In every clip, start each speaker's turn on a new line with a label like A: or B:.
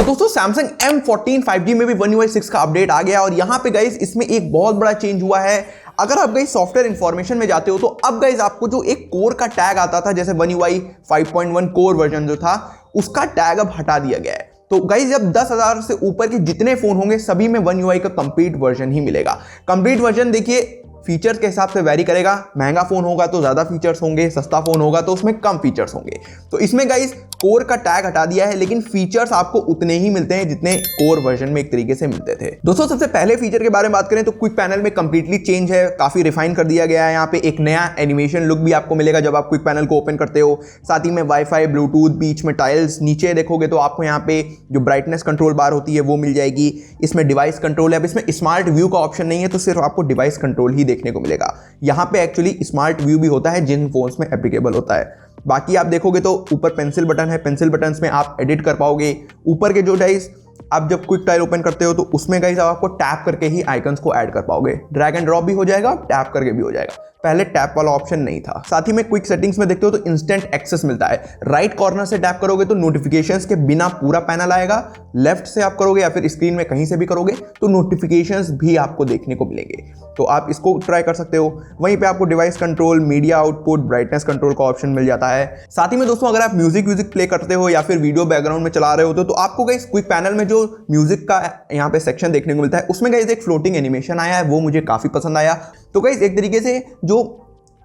A: दोस्तों Samsung M14 5G में भी One UI 6 का अपडेट आ गया और यहाँ पे गाइस इसमें एक बहुत बड़ा चेंज हुआ है। अगर आप गाइस सॉफ्टवेयर इंफॉर्मेशन में जाते हो तो अब गाइस आपको जो एक कोर का टैग आता था, जैसे One UI 5.1 कोर वर्जन जो था, उसका टैग अब हटा दिया गया है। तो गाइस जब 10,000 से ऊपर के जितने फोन होंगे सभी में One UI का कंप्लीट वर्जन ही मिलेगा। कंप्लीट वर्जन देखिए फीचर्स के हिसाब से वैरी करेगा। महंगा फोन होगा तो ज्यादा फीचर्स होंगे, सस्ता फोन होगा तो उसमें कम फीचर्स होंगे। तो इसमें गाइस कोर का टैग हटा दिया है, लेकिन फीचर्स आपको उतने ही मिलते हैं जितने कोर वर्जन में एक तरीके से मिलते थे। दोस्तों सबसे पहले फीचर के बारे में बात करें तो क्विक पैनल में कंप्लीटली चेंज है, काफी रिफाइन कर दिया गया है। यहाँ पे एक नया एनिमेशन लुक भी आपको मिलेगा जब आप क्विक पैनल को ओपन करते हो। साथ ही में वाईफाई, ब्लूटूथ, बीच में टाइल्स, नीचे देखोगे तो आपको यहाँ पे जो ब्राइटनेस कंट्रोल बार होती है वो मिल जाएगी। इसमें डिवाइस कंट्रोल है। अब इसमें स्मार्ट व्यू का ऑप्शन नहीं है, तो सिर्फ आपको डिवाइस कंट्रोल ही देखने को मिलेगा। यहाँ पे एक्चुअली स्मार्ट व्यू भी होता है जिन फोन्स में एप्लीकेबल होता है। बाकी आप देखोगे तो ऊपर पेंसिल बटन है, पेंसिल बटन्स में आप एडिट कर पाओगे। ऊपर के जो गाइस आप जब क्विक टाइल ओपन करते हो तो उसमें गाइस आप आपको टैप करके ही आइकन्स को ऐड कर पाओगे। ड्रैग एंड ड्रॉप भी हो जाएगा, टैप करके भी हो जाएगा। पहले टैप वाला ऑप्शन नहीं था। साथ ही में क्विक सेटिंग्स में देखते हो तो इंस्टेंट एक्सेस मिलता है। राइट कॉर्नर से टैप करोगे तो नोटिफिकेशंस के बिना पूरा पैनल आएगा। लेफ्ट से आप करोगे या फिर स्क्रीन में कहीं से भी करोगे तो नोटिफिकेशंस भी आपको देखने को मिलेंगे। तो आप इसको ट्राई कर सकते हो। वहीं पे आपको device control, media output, brightness control का ऑप्शन मिल जाता है। साथ ही में दोस्तों अगर आप म्यूजिक प्ले करते हो या फिर वीडियो बैकग्राउंड में चला रहे हो तो आपको गाइस क्विक पैनल में जो म्यूजिक का यहाँ पे सेक्शन देखने को मिलता है उसमें गाइस एक फ्लोटिंग एनिमेशन आया है, वो मुझे काफी पसंद आया। तो गाइस एक तरीके से जो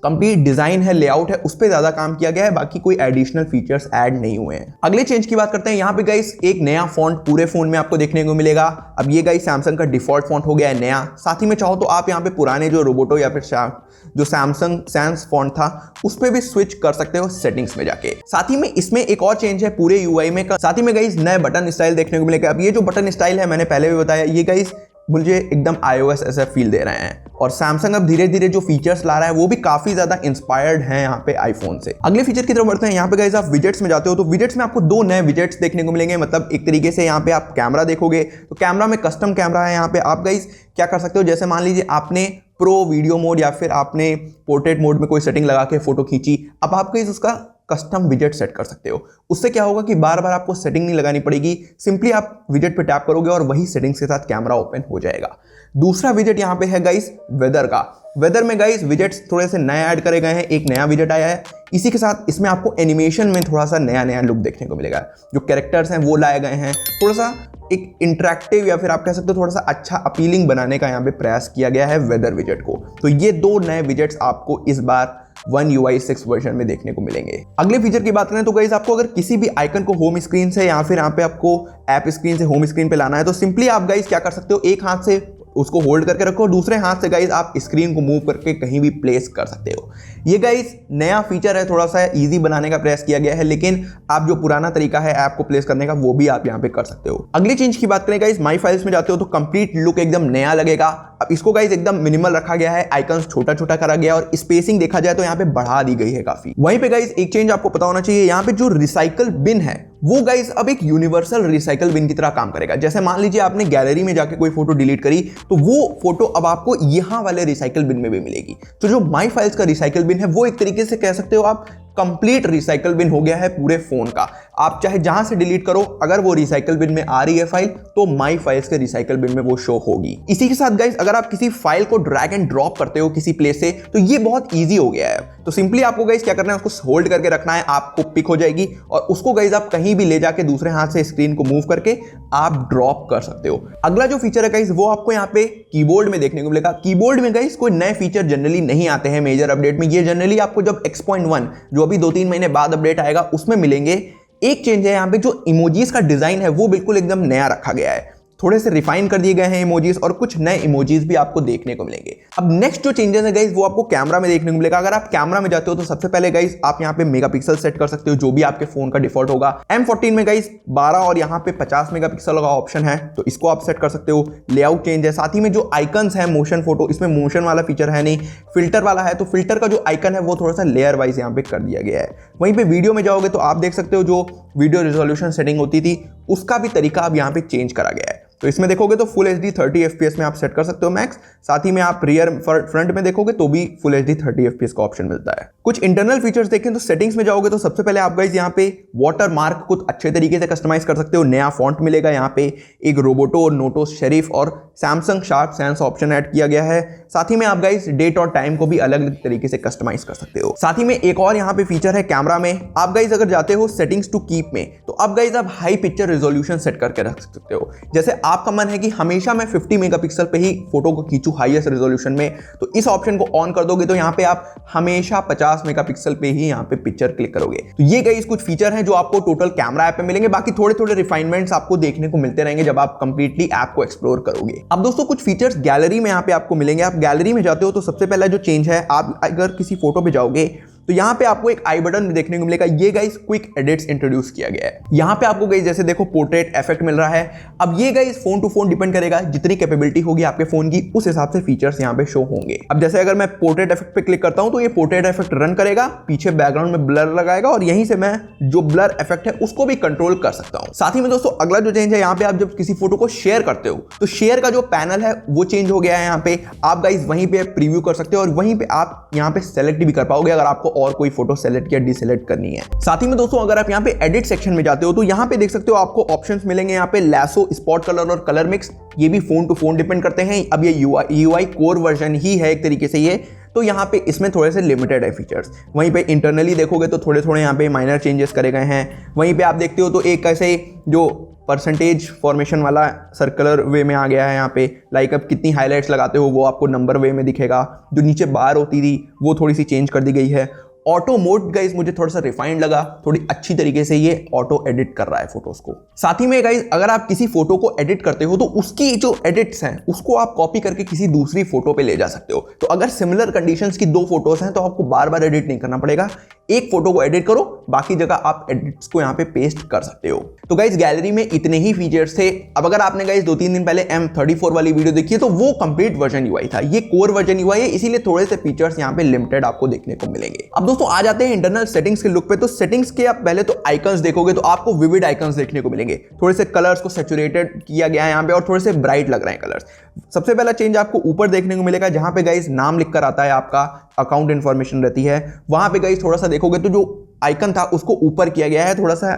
A: कंप्लीट डिजाइन है, लेआउट है, उस पे ज्यादा काम किया गया है। बाकी कोई एडिशनल फीचर्स ऐड नहीं हुए हैं। अगले चेंज की बात करते हैं। यहाँ पे गाइस एक नया फॉन्ट पूरे फोन में आपको देखने को मिलेगा। अब ये गाइस सैमसंग का डिफॉल्ट फॉन्ट हो गया है नया। साथ ही में चाहो तो आप यहाँ पे पुराने जो रोबोटो या फिर जो सैमसंग सैंस फॉन्ट था उस पे भी स्विच कर सकते हो सेटिंग्स में जाके। साथ ही में इसमें एक और चेंज है पूरे यूआई में। साथ ही में गाइस नए बटन स्टाइल देखने को मिलेगा। अब ये जो बटन स्टाइल है मैंने पहले भी बताया, ये गाइस मुझे एकदम iOS ऐसा फील दे रहे हैं। और सैमसंग अब धीरे धीरे जो फीचर्स ला रहा है वो भी काफी ज्यादा इंस्पायर्ड हैं यहाँ पे आईफोन से। अगले फीचर की तरफ बढ़ते हैं। यहाँ पे गाइस आप विजेट्स में जाते हो तो विजेट्स में आपको दो नए विजेट्स देखने को मिलेंगे। मतलब एक तरीके से यहाँ पे आप कैमरा देखोगे तो कैमरा में कस्टम कैमरा है। यहाँ पे आप गाइस क्या कर सकते हो, जैसे मान लीजिए आपने प्रो वीडियो मोड या फिर आपने पोर्ट्रेट मोड में कोई सेटिंग लगा के फोटो खींची, अब आप गाइस उसका कस्टम विजेट सेट कर सकते हो। उससे क्या होगा कि बार बार आपको सेटिंग नहीं लगानी पड़ेगी, सिंपली आप विजेट पे टैप करोगे और वही सेटिंग्स के साथ कैमरा ओपन हो जाएगा। दूसरा विजेट यहाँ पे है गाइस वेदर का। वेदर में गाइस विजेट्स थोड़े से नए ऐड करे गए हैं। एक नया विजेट आया है, इसी के साथ इसमें आपको एनिमेशन में थोड़ा सा नया लुक देखने को मिलेगा। जो कैरेक्टर्स हैं वो लाए गए हैं, थोड़ा सा एक इंटरेक्टिव या फिर आप कह सकते हो थोड़ा सा अच्छा अपीलिंग बनाने का यहाँ पे प्रयास किया गया है वेदर विजेट को। तो ये दो नए विजेट्स आपको इस बार One UI 6 वर्जन में देखने को मिलेंगे। अगले फीचर की बात करें तो गाइस आपको अगर किसी भी आइकन को होम स्क्रीन से या फिर यहाँ पे आपको ऐप स्क्रीन से होम स्क्रीन पे लाना है तो सिंपली आप गाइस क्या कर सकते हो, एक हाथ से उसको होल्ड करके रखो, दूसरे हाथ से गाइस आप स्क्रीन को मूव करके कहीं भी प्लेस कर सकते हो। ये गाइस नया फीचर है, थोड़ा सा इजी बनाने का प्रयास किया गया है, लेकिन आप जो पुराना तरीका है ऐप को प्लेस करने का वो भी आप यहाँ पे कर सकते हो। अगली चेंज की बात करें गाइस, माई फाइल्स में जाते हो तो कंप्लीट लुक एकदम नया लगेगा। अब इसको गाइस एकदम मिनिमल रखा गया है, आइकन्स छोटा छोटा करा गया और स्पेसिंग देखा जाए तो यहाँ पे बढ़ा दी गई है काफी। वहीं पे गाइस एक चेंज आपको पता होना चाहिए, यहाँ पे जो रिसाइकल बिन है वो गाइस अब एक यूनिवर्सल रिसाइकल बिन की तरह काम करेगा। जैसे मान लीजिए आपने गैलरी में जाके कोई फोटो डिलीट करी तो वो फोटो अब आपको यहाँ वाले रिसाइकल बिन में भी मिलेगी। तो जो माई फाइल्स का रिसाइकल बिन है वो एक तरीके से कह सकते हो आप कंप्लीट रिसाइकल बिन हो गया है पूरे फोन का। आप चाहे जहां से डिलीट करो, अगर वो रिसाइकल बिन में आ रही है फाइल तो माई फाइल्स के रिसाइकल बिन में वो शो होगी। इसी के साथ गाइस अगर आप किसी फाइल को ड्रैग एंड ड्रॉप करते हो किसी प्लेस से तो ये बहुत इजी हो गया है। तो सिंपली आपको गाइस क्या करना है, उसको होल्ड करके रखना है, आपको पिक हो जाएगी और उसको गाइस आप कहीं भी ले जाके दूसरे हाथ से स्क्रीन को मूव करके आप ड्रॉप कर सकते हो। अगला जो फीचर है गाइस वो आपको यहाँ पे कीबोर्ड में देखने को मिलेगा। कीबोर्ड में गाइस कोई नए फीचर जनरली नहीं आते हैं मेजर अपडेट में। ये जनरली आपको जब X.1 जो अभी 2-3 महीने बाद अपडेट आएगा उसमें मिलेंगे। एक चेंज है यहाँ पे, जो इमोजीज का डिजाइन है वो बिल्कुल एकदम नया रखा गया है। थोड़े से रिफाइन कर दिए गए हैं इमोजीज और कुछ नए इमोजीज भी आपको देखने को मिलेंगे। अब नेक्स्ट जो चेंजेस है गाइस वो आपको कैमरा में देखने को मिलेगा। अगर आप कैमरा में जाते हो तो सबसे पहले गाइस आप यहाँ पे मेगापिक्सल सेट कर सकते हो, जो भी आपके फोन का डिफॉल्ट होगा। M14 में गाइस 12 और यहाँ पे 50 मेगापिक्सल का ऑप्शन है, तो इसको आप सेट कर सकते हो। लेआउट चेंज है, साथ ही में जो आइकन्स है मोशन फोटो, इसमें मोशन वाला फीचर है नहीं, फिल्टर वाला है। तो फिल्टर का जो आइकन है वो थोड़ा सा लेयर वाइज यहाँ पे कर दिया गया है। वहीं पे वीडियो में जाओगे तो आप देख सकते हो जो वीडियो रिजोल्यूशन सेटिंग होती थी उसका भी तरीका अब यहाँ पे चेंज करा गया है। तो इसमें देखोगे तो फुल एचडी 30 एफपीएस में आप सेट कर सकते हो मैक्स। साथ ही में आप रियर फ्रंट में देखोगे तो भी फुल एचडी 30 एफपीएस का ऑप्शन मिलता है। कुछ इंटरनल फीचर्स देखें तो सेटिंग्स में जाओगे तो सबसे पहले आप गाइस यहाँ पे वाटर मार्क को अच्छे तरीके से कस्टमाइज कर सकते हो। नया फॉन्ट मिलेगा यहाँ पे, एक रोबोटो और नोटो शेरिफ और Samsung sharp sense option add किया गया है। साथ ही में आप गाइस डेट और टाइम को भी अलग तरीके से कस्टमाइज कर सकते हो। साथ ही में एक और यहाँ पे फीचर है कैमरा में। आप गाइस अगर जाते हो सेटिंग्स टू कीप में तो अब गाइस आप हाई पिक्चर रेजोल्यूशन सेट करके रख सकते हो। जैसे आपका मन है कि हमेशा मैं 50 मेगापिक्सल पे ही फोटो को खींचूं हाईएस्ट रेजोल्यूशन में, तो इस ऑप्शन को ऑन कर दोगे तो यहाँ पे आप हमेशा 50 मेगापिक्सल पे ही यहाँ पे पिक्चर क्लिक करोगे। तो ये गाइस कुछ फीचर हैं जो आपको टोटल कैमरा ऐप में मिलेंगे। बाकी थोड़े थोड़े रिफाइनमेंट्स आपको देखने को मिलते रहेंगे जब आप कंप्लीटली ऐप को एक्सप्लोर करोगे। अब दोस्तों कुछ फीचर्स गैलरी में यहाँ पे आपको मिलेंगे। आप गैलरी में जाते हो तो सबसे पहला जो चेंज है, आप अगर किसी फोटो पे जाओगे तो यहाँ पे आपको एक आई बटन देखने को मिलेगा। ये गाइस क्विक एडिट्स इंट्रोड्यूस किया गया है। यहाँ पे आपको गाइस जैसे देखो पोर्ट्रेट इफेक्ट मिल रहा है। अब ये guys phone to phone depend करेगा, जितनी कैपेबिलिटी होगी आपके फोन की उस हिसाब से फीचर्स यहाँ पे शो होंगे। अब जैसे अगर मैं पोर्ट्रेट इफेक्ट पे क्लिक करता हूँ तो ये पोर्ट्रेट इफेक्ट रन करेगा, पीछे बैकग्राउंड में ब्लर लगाएगा और यहीं से मैं जो ब्लर इफेक्ट है उसको भी कंट्रोल कर सकता हूँ। साथ ही में दोस्तों अगला जो चेंज है, यहाँ पे आप जब किसी फोटो को शेयर करते हो तो शेयर का जो पैनल है वो चेंज हो गया है। यहाँ पे आप गाइस वहीं पे प्रीव्यू कर सकते हो और वहीं पे आप यहाँ पे सेलेक्ट भी कर पाओगे अगर आपको और कोई फोटो सेलेक्ट या डिसेलेक्ट करनी है। साथ ही में दोस्तों अगर आप यहाँ पे एडिट सेक्शन में जाते हो तो यहाँ पे देख सकते हो आपको ऑप्शंस मिलेंगे यहाँ पे लैसो, स्पॉट कलर और कलर मिक्स। ये भी फोन टू फोन डिपेंड करते हैं। अब ये यूआई कोर वर्जन ही है एक तरीके से ये, तो यहाँ पे इसमें थोड़े से लिमिटेड है फीचर्स। वहीं पे इंटरनली देखोगे तो थोड़े थोड़े यहाँ पे माइनर चेंजेस करे गए हैं। वहीं पे आप देखते हो तो एक ऐसे जो परसेंटेज फॉर्मेशन वाला सर्कुलर वे में आ गया है यहाँ पे। लाइक अब कितनी हाईलाइट्स लगाते हो वो आपको नंबर वे में दिखेगा। जो नीचे बार होती थी वो थोड़ी सी चेंज कर दी गई है। ऑटो मोड गाइस मुझे थोड़ा सा रिफाइंड लगा, थोड़ी अच्छी तरीके से ये ऑटो एडिट कर रहा है फोटोज को। साथ ही में गाइस अगर आप किसी फोटो को एडिट करते हो तो उसकी जो एडिट्स हैं उसको आप कॉपी करके किसी दूसरी फोटो पे ले जा सकते हो। तो अगर सिमिलर कंडीशंस की दो फोटोज हैं तो आपको बार बार एडिट नहीं करना पड़ेगा। एक फोटो को एडिट करो, बाकी जगह आप एडिट्स को यहाँ पे पेस्ट कर सकते हो। तो गाइस गैलरी में इतने ही फीचर्स थे। अब अगर आपने गाइस 2-3 दिन पहले M34 वाली वीडियो देखी है तो वो कंप्लीट वर्जन यूआई था। ये कोर वर्जन यूआई है, इसीलिए थोड़े से फीचर्स यहाँ पे लिमिटेड आपको देखने को मिलेंगे। अब दोस्तों आ जाते हैं इंटरनल सेटिंग्स के लुक पे। तो सेटिंग्स के आप पहले तो आइकन्स देखोगे तो आपको विविड आइकन्स देखने को मिलेंगे। थोड़े से कलर्स को सैचुरेटेड किया गया है यहाँ पे और थोड़े से ब्राइट लग रहे हैं कलर्स। सबसे पहला चेंज आपको ऊपर देखने को मिलेगा जहां पे गाइस नाम लिखकर आता है, आपका अकाउंट इन्फॉर्मेशन रहती है। वहां पे गाइस थोड़ा सा देखोगे तो जो आइकन था उसको ऊपर किया गया है, थोड़ा सा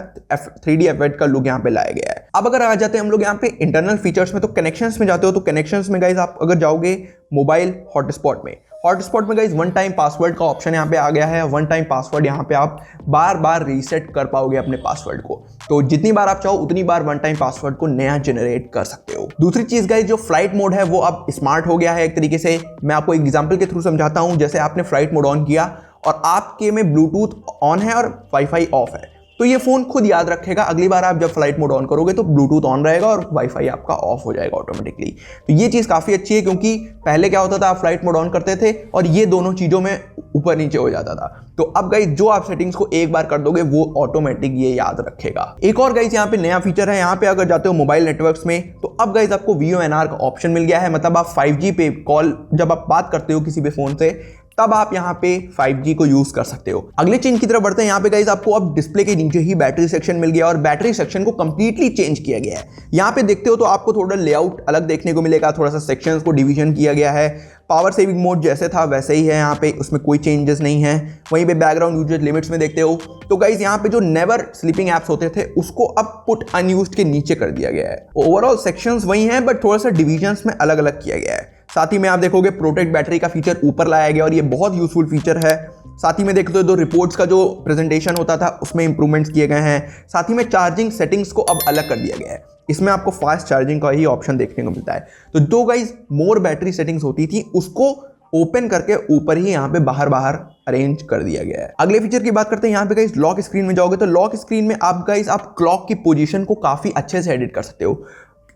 A: 3D इफेक्ट का लुक यहाँ पे लाया गया है। अब अगर आ जाते हैं हम लोग यहाँ पे इंटरनल फीचर्स में, तो कनेक्शंस में जाते हो तो कनेक्शंस में गाइस आप अगर जाओगे मोबाइल हॉटस्पॉट में गाइस वन टाइम पासवर्ड का ऑप्शन यहाँ पे आ गया है। वन टाइम पासवर्ड यहाँ पे आप बार बार रीसेट कर पाओगे अपने पासवर्ड को। तो जितनी बार आप चाहो उतनी बार वन टाइम पासवर्ड को नया जनरेट कर सकते हो। दूसरी चीज गाइस जो फ्लाइट मोड है वो अब स्मार्ट हो गया है एक तरीके से। मैं आपको एक एग्जांपल के थ्रू समझाता हूं। जैसे आपने फ्लाइट मोड ऑन किया और आपके में ब्लूटूथ ऑन है और वाईफाई ऑफ है, तो ये फोन खुद याद रखेगा अगली बार आप जब फ्लाइट मोड ऑन करोगे तो ब्लूटूथ ऑन रहेगा और वाईफाई आपका ऑफ हो जाएगा ऑटोमेटिकली। तो ये चीज़ काफ़ी अच्छी है, क्योंकि पहले क्या होता था आप फ्लाइट मोड ऑन करते थे और ये दोनों चीज़ों में ऊपर नीचे हो जाता था। तो अब गाइस जो आप सेटिंग्स को एक बार कर दोगे वो ऑटोमेटिक ये याद रखेगा। एक और गाइस यहाँ पे नया फीचर है। यहाँ पे अगर जाते हो मोबाइल नेटवर्क्स में तो अब गाइस आपको VoNR का ऑप्शन मिल गया है। मतलब आप 5G पे कॉल जब आप बात करते हो किसी भी फोन से तब आप यहाँ पे 5G को यूज कर सकते हो। अगले चेंज की तरफ बढ़ते हैं। यहाँ पे गाइस आपको अब डिस्प्ले के नीचे ही बैटरी सेक्शन मिल गया और बैटरी सेक्शन को कंप्लीटली चेंज किया गया है। यहाँ पे देखते हो तो आपको थोड़ा लेआउट अलग देखने को मिलेगा, थोड़ा सा सेक्शंस को डिवीजन किया गया है। पावर सेविंग मोड जैसे था वैसे ही है यहाँ पे, उसमें कोई चेंजेस नहीं है। वहीं पे बैकग्राउंड यूजेज लिमिट्स में देखते हो तो गाइस यहाँ पे जो नेवर स्लीपिंग एप्स होते थे उसको अब पुट अनयूज्ड के नीचे कर दिया गया है। ओवरऑल सेक्शंस वही हैं बट थोड़ा सा डिविजन्स में अलग अलग किया गया है। साथ ही में आप देखोगे प्रोटेक्ट बैटरी का फीचर ऊपर लाया गया और ये बहुत यूजफुल फीचर है। साथ ही में देखते हो तो रिपोर्ट्स का जो प्रेजेंटेशन होता था उसमें इंप्रूवमेंट्स किए गए हैं। साथ ही में चार्जिंग सेटिंग्स को अब अलग कर दिया गया है। इसमें आपको फास्ट चार्जिंग का ही ऑप्शन देखने को मिलता है। तो जो गाइस मोर बैटरी सेटिंग्स होती थी उसको ओपन करके ऊपर ही यहाँ पे बाहर अरेंज कर दिया गया है। अगले फीचर की बात करते हैं। यहाँ पे गाइस लॉक स्क्रीन में जाओगे तो लॉक स्क्रीन में आप गाइस आप क्लॉक की पोजीशन को काफी अच्छे से एडिट कर सकते हो।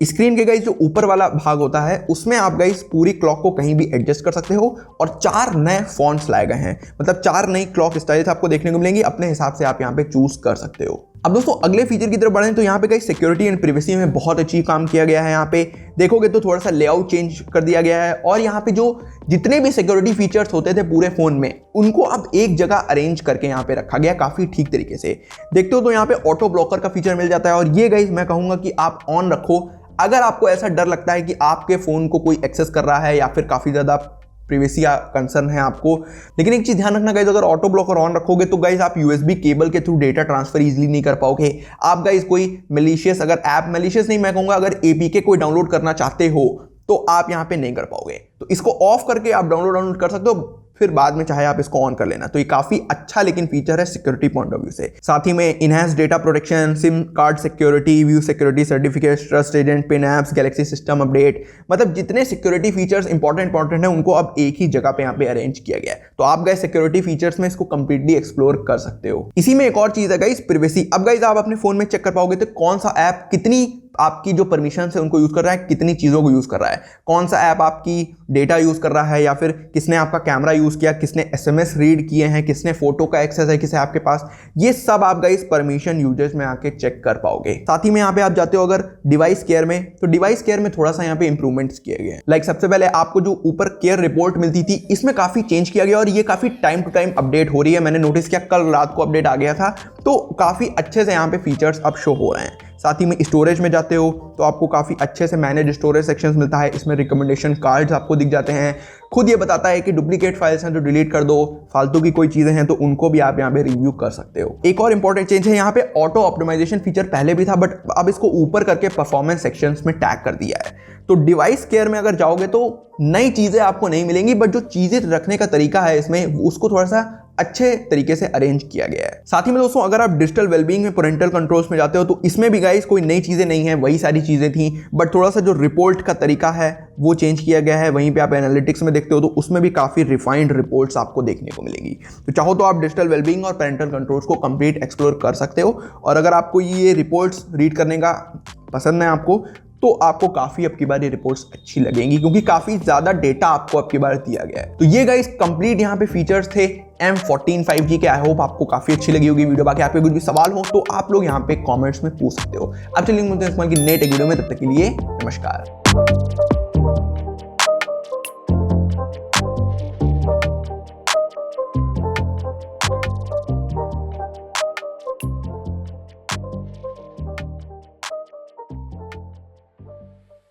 A: स्क्रीन के गाइस जो ऊपर वाला भाग होता है उसमें आप गाइस पूरी क्लॉक को कहीं भी एडजस्ट कर सकते हो और 4 नए फॉन्ट्स लाए गए हैं। मतलब 4 नई क्लॉक स्टाइल्स आपको देखने को मिलेंगी, अपने हिसाब से आप यहाँ पे चूज कर सकते हो। अब दोस्तों अगले फीचर की तरफ बढ़ें तो यहाँ पे गाइस सिक्योरिटी एंड प्रिवेसी में बहुत अच्छी काम किया गया है। यहाँ पे देखोगे तो थोड़ा सा लेआउट चेंज कर दिया गया है और यहाँ पे जो जितने भी सिक्योरिटी फीचर्स होते थे पूरे फोन में उनको अब एक जगह अरेंज करके यहाँ पे रखा गया काफी ठीक तरीके से। देखते हो तो यहाँ पे ऑटो ब्लॉकर का फीचर मिल जाता है और ये गाइस मैं कहूंगा कि आप ऑन रखो। अगर आपको ऐसा डर लगता है कि आपके फ़ोन को कोई एक्सेस कर रहा है या फिर काफ़ी ज़्यादा प्रिवेसी का कंसर्न है आपको, लेकिन एक चीज़ ध्यान रखना गाइज, अगर ऑटो ब्लॉकर ऑन रखोगे तो गाइज आप यूएसबी केबल के थ्रू डेटा ट्रांसफर इजीली नहीं कर पाओगे। आप गाइज कोई मैलिशियस, अगर ऐप मैलिशियस नहीं, मैं कहूँगा अगर एपीके कोई डाउनलोड करना चाहते हो तो आप यहाँ पे नहीं कर पाओगे। तो इसको ऑफ करके आप डाउनलोड कर सकते हो, फिर बाद में चाहे आप इसको ऑन कर लेना। तो ये काफी अच्छा लेकिन फीचर है सिक्योरिटी पॉइंट ऑफ व्यू से। साथ ही में enhance data protection, SIM card security, view security certificate, trust agent, pin apps, Galaxy system update, मतलब जितने सिक्योरिटी फीचर्स इंपॉर्टेंट है उनको अब एक ही जगह पे यहाँ पे अरेंज किया गया है। तो आप गाइस सिक्योरिटी फीचर्स में इसको कंप्लीटली एक्सप्लोर कर सकते हो। इसी में एक और चीज है गाइस, प्रिवेसी। अब गाइस आप अपने फोन में चेक कर पाओगे तो कौन सा ऐप कितनी आपकी जो परमिशन है उनको यूज कर रहा है, कितनी चीजों को यूज कर रहा है, कौन सा ऐप आपकी डेटा यूज कर रहा है, या फिर किसने आपका कैमरा यूज किया, किसने एसएमएस रीड किए हैं, किसने फोटो का एक्सेस है किसे आपके पास, ये सब आप गाइस परमिशन यूजेस में आके चेक कर पाओगे। साथ ही में यहाँ पे आप जाते हो अगर डिवाइस केयर में, तो डिवाइस केयर में थोड़ा सा यहाँ पे इंप्रूवमेंट्स किए गए हैं। लाइक सबसे पहले आपको जो ऊपर केयर रिपोर्ट मिलती थी, इसमें काफी चेंज किया गया और ये काफी टाइम टू टाइम अपडेट हो रही है। मैंने नोटिस किया कल रात को अपडेट आ गया था, तो काफी अच्छे से यहाँ पे फीचर्स अब शो हो रहे हैं। साथ ही में स्टोरेज में जाते हो तो आपको काफ़ी अच्छे से मैनेज स्टोरेज सेक्शंस मिलता है। इसमें रिकमेंडेशन कार्ड्स आपको दिख जाते हैं, खुद ये बताता है कि डुप्लीकेट फाइल्स हैं तो डिलीट कर दो, फालतू की कोई चीज़ें हैं तो उनको भी आप यहाँ पे रिव्यू कर सकते हो। एक और इंपॉर्टेंट चेंज है, यहाँ पे ऑटो ऑप्टिमाइजेशन फीचर पहले भी था बट अब इसको ऊपर करके परफॉर्मेंस सेक्शंस में टैग कर दिया है। तो डिवाइस केयर में अगर जाओगे तो नई चीज़ें आपको नहीं मिलेंगी, बट जो चीज़ें रखने का तरीका है इसमें उसको थोड़ा सा अच्छे तरीके से अरेंज किया गया है। साथ ही में दोस्तों अगर आप डिजिटल वेलबींग में पेरेंटल कंट्रोल्स में जाते हो तो इसमें भी गाइस कोई नई चीज़ें नहीं है, वही सारी चीज़ें थी, बट थोड़ा सा जो रिपोर्ट का तरीका है वो चेंज किया गया है। वहीं पे आप एनालिटिक्स में देखते हो तो उसमें भी काफ़ी रिफाइंड रिपोर्ट्स आपको देखने को मिलेंगी। तो चाहो तो आप डिजिटल वेलबींग और पेरेंटल कंट्रोल्स को कंप्लीट एक्सप्लोर कर सकते हो। और अगर आपको ये रिपोर्ट्स रीड करने का पसंद है आपको, तो आपको काफ़ी अब की बार ये रिपोर्ट्स अच्छी लगेंगी क्योंकि काफ़ी ज़्यादा डेटा आपको अब की बार दिया गया है। तो ये गाइस कंप्लीट यहाँ पे फीचर्स थे M14 5G के। आई होप आपको काफ़ी अच्छी लगी होगी वीडियो। बाकी आपके कुछ भी सवाल हो तो आप लोग यहाँ पे कमेंट्स में पूछ सकते हो। अब चलिए मिलते हैं इस की नेट वीडियो में, तब तक के लिए नमस्कार।